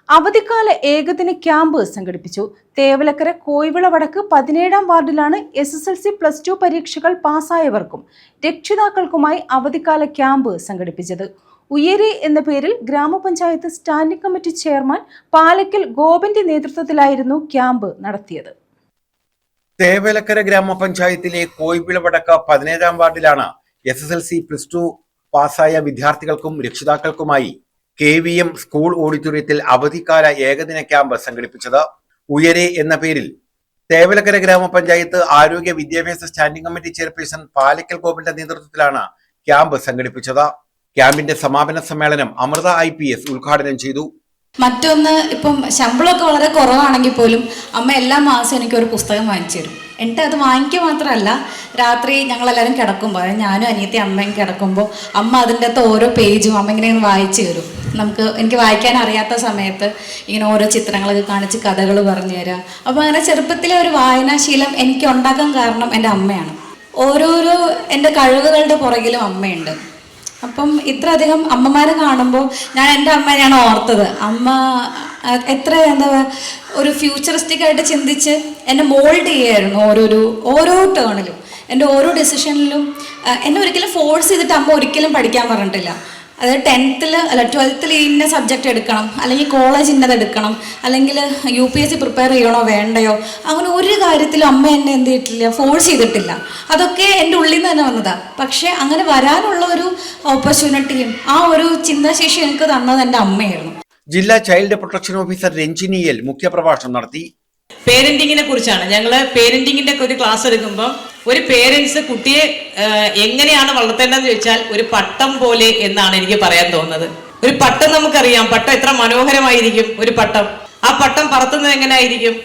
അവധിക്കാല ഏകദിന ക്യാമ്പ് സംഘടിപ്പിച്ചു. തേവലക്കര കോയിവിള വടക്ക് 17-ാം വാർഡിലാണ് SSLC +2 പരീക്ഷകൾ പാസ്സായവർക്കും രക്ഷിതാക്കൾക്കുമായി അവധിക്കാല ക്യാമ്പ് സംഘടിപ്പിച്ചത്. ഉയരെ എന്ന പേരിൽ ഗ്രാമപഞ്ചായത്ത് സ്റ്റാൻഡിംഗ് കമ്മിറ്റി ചെയർമാൻ പാലക്കൽ ഗോപന്റെ നേതൃത്വത്തിലായിരുന്നു ക്യാമ്പ് നടത്തിയത്. തേവലക്കര ഗ്രാമപഞ്ചായത്തിലെ കോയിവിള വടക്ക് 17-ാം വാർഡിലാണ് SSLC +2 പാസ്സായ വിദ്യാർത്ഥികൾക്കും രക്ഷിതാക്കൾക്കുമായി KVM സ്കൂൾ ഓഡിറ്റോറിയത്തിൽ അവധിക്കാല ഏകദിന ക്യാമ്പ് സംഘടിപ്പിച്ചത്. ഉയരെ എന്ന പേരിൽ തേവലക്കര ഗ്രാമപഞ്ചായത്ത് ആരോഗ്യ വിദ്യാഭ്യാസ സ്റ്റാൻഡിംഗ് കമ്മിറ്റി ചെയർപേഴ്സൺ പാലക്കൽ ഗോപന്റെ നേതൃത്വത്തിലാണ് ക്യാമ്പ് സംഘടിപ്പിച്ചത്. ക്യാമ്പിന്റെ സമാപന സമ്മേളനം അമൃത IPS ഉദ്ഘാടനം ചെയ്തു. മറ്റൊന്ന്, ഇപ്പം ശമ്പളമൊക്കെ വളരെ കുറവാണെങ്കിൽ പോലും അമ്മ എല്ലാ മാസവും എനിക്കൊരു പുസ്തകം വാങ്ങിച്ചു തരും. എന്നിട്ട് അത് വാങ്ങിക്കുക മാത്രമല്ല, രാത്രി ഞങ്ങളെല്ലാവരും കിടക്കുമ്പോൾ, ഞാനും അനിയത്തി അമ്മയും കിടക്കുമ്പോൾ അമ്മ അതിൻ്റെ അകത്ത് ഓരോ പേജും അമ്മ ഇങ്ങനെ വായിച്ചു തരും. എനിക്ക് വായിക്കാൻ അറിയാത്ത സമയത്ത് ഇങ്ങനെ ഓരോ ചിത്രങ്ങളൊക്കെ കാണിച്ച് കഥകൾ പറഞ്ഞു തരാം. അപ്പോൾ അങ്ങനെ ചെറുപ്പത്തിലെ ഒരു വായനാശീലം എനിക്ക് ഉണ്ടാക്കാൻ കാരണം എൻ്റെ അമ്മയാണ്. ഓരോരോ എൻ്റെ കഴിവുകളുടെ പുറകിലും അമ്മയുണ്ട്. അപ്പം ഇത്രയധികം അമ്മമാരെ കാണുമ്പോൾ ഞാൻ എൻ്റെ അമ്മയാണ് ഓർത്തത്. അമ്മ എത്ര ഒരു ഫ്യൂച്ചറിസ്റ്റിക് ആയിട്ട് ചിന്തിച്ച് എന്നെ മോൾഡ് ചെയ്യായിരുന്നു. ഓരോ ടേണിലും എൻ്റെ ഓരോ ഡിസിഷനിലും എന്നെ ഒരിക്കലും ഫോഴ്സ് ചെയ്തിട്ട് അമ്മ ഒരിക്കലും പഠിക്കാൻ പറഞ്ഞിട്ടില്ല. അതായത് 10th അല്ല 12th ഇന്ന സബ്ജക്റ്റ് എടുക്കണം, അല്ലെങ്കിൽ കോളേജ് ഇന്നത് എടുക്കണം, അല്ലെങ്കിൽ UPSC പ്രിപ്പയർ ചെയ്യണോ വേണ്ടയോ, അങ്ങനെ ഒരു കാര്യത്തിലും അമ്മ എന്നെ എന്ത് ചെയ്തിട്ടില്ല, ഫോഴ്സ് ചെയ്തിട്ടില്ല. അതൊക്കെ എൻ്റെ ഉള്ളിൽ നിന്ന് തന്നെ വന്നതാണ്. പക്ഷേ അങ്ങനെ വരാനുള്ള ഒരു ഓപ്പർച്യൂണിറ്റിയും ആ ഒരു ചിന്താശേഷി എനിക്ക് തന്നത് എൻ്റെ അമ്മയായിരുന്നു. ജില്ലാ ചൈൽഡ് പ്രൊട്ടക്ഷൻ ഓഫീസർ രഞ്ജിനിയൽ മുഖ്യപ്രഭാഷണം നടത്തി. പേരന്റിങ്ങിനെ കുറിച്ചാണ്. ഞങ്ങള് പേരന്റിങ്ങിന്റെ ഒരു ക്ലാസ് എടുക്കുമ്പോൾ ഒരു പേരൻസ് കുട്ടിയെ എങ്ങനെയാണ് വളർത്തേണ്ടതെന്ന് ചോദിച്ചാൽ ഒരു പട്ടം പോലെ എന്നാണ് എനിക്ക് പറയാൻ തോന്നുന്നത്. ഒരു പട്ടം നമുക്കറിയാം, പട്ടം എത്ര മനോഹരമായിരിക്കും. ഒരു പട്ടം, ആ പട്ടം പറത്തുന്നത് എങ്ങനെയായിരിക്കും?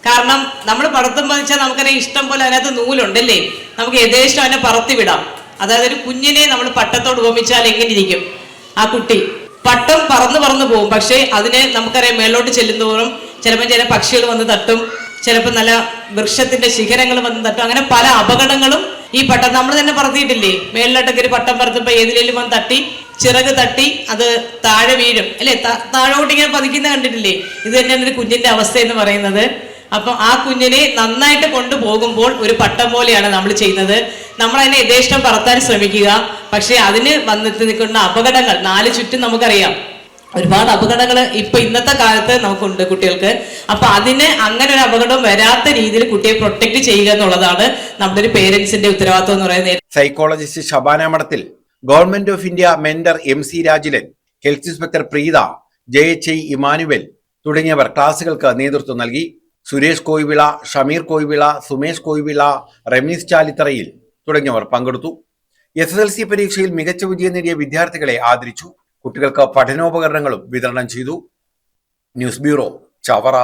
കാരണം നമ്മൾ പറത്തുമ്പോൾ വെച്ചാൽ നമുക്കറിയാം ഇഷ്ടം പോലെ അതിനകത്ത് നൂലുണ്ടല്ലേ, നമുക്ക് യഥേഷ്ടം അതിനെ പറത്തി വിടാം. അതായത് ഒരു കുഞ്ഞിനെ നമ്മൾ പട്ടത്തോട് ഉപമിച്ചാൽ എങ്ങനെ ഇരിക്കും? ആ കുട്ടി പട്ടം പറന്നു പോകും. പക്ഷേ അതിനെ നമുക്കറിയാം മേലോട്ട് ചെല്ലുന്തോറും ചിലപ്പോൾ ചില പക്ഷികൾ വന്ന് തട്ടും, ചിലപ്പോൾ നല്ല വൃക്ഷത്തിന്റെ ശിഖരങ്ങൾ വന്ന് തട്ടും. അങ്ങനെ പല അപകടങ്ങളും ഈ പട്ടം നമ്മൾ തന്നെ പറത്തിയിട്ടില്ലേ? മേലിലോട്ടൊക്കെ ഒരു പട്ടം പറത്തുമ്പോൾ ഏതിലേലും വന്ന് തട്ടി ചിറക് തട്ടി അത് താഴെ വീഴും അല്ലെ, താഴോട്ട് ഇങ്ങനെ പതിക്കുന്ന കണ്ടിട്ടില്ലേ? ഇത് തന്നെയാണ് ഒരു കുഞ്ഞിന്റെ അവസ്ഥ എന്ന് പറയുന്നത്. അപ്പം ആ കുഞ്ഞിനെ നന്നായിട്ട് കൊണ്ടുപോകുമ്പോൾ ഒരു പട്ടം പോലെയാണ് നമ്മൾ ചെയ്യുന്നത്. നമ്മൾ അതിനെ യഥേഷ്ടം പറത്താൻ ശ്രമിക്കുക. പക്ഷെ അതിന് വന്നിട്ട് നിൽക്കുന്ന അപകടങ്ങൾ 4 ചുറ്റും നമുക്കറിയാം. ഒരുപാട് അപകടങ്ങൾ ഇപ്പൊ ഇന്നത്തെ കാലത്ത് നമുക്കുണ്ട് കുട്ടികൾക്ക്. അപ്പൊ അതിന് അങ്ങനെ ഒരു അപകടം വരാത്ത രീതിയിൽ കുട്ടിയെ പ്രൊട്ടക്ട് ചെയ്യുക എന്നുള്ളതാണ് നമ്മുടെ ഒരു പേരൻസിന്റെ ഉത്തരവാദിത്വം എന്ന് പറയുന്നത്. Psychologist Shabana Madathil, government of India mentor MC Rajilan, health inspector Preetha, JHI Emmanuel തുടങ്ങിയവർ ക്ലാസുകൾക്ക് നേതൃത്വം നൽകി. സുരേഷ് കോയിവിള, ഷമീർ കോയിവിള, സുമേഷ് കോയിവിള, റമീസ് ചാലിത്തറയിൽ തുടങ്ങിയവർ പങ്കെടുത്തു. SSLC പരീക്ഷയിൽ മികച്ച വിജയം നേടിയ വിദ്യാർത്ഥികളെ ആദരിച്ചു. കുട്ടികൾക്ക് പഠനോപകരണങ്ങളും വിതരണം ചെയ്തു. News bureau, Chavara.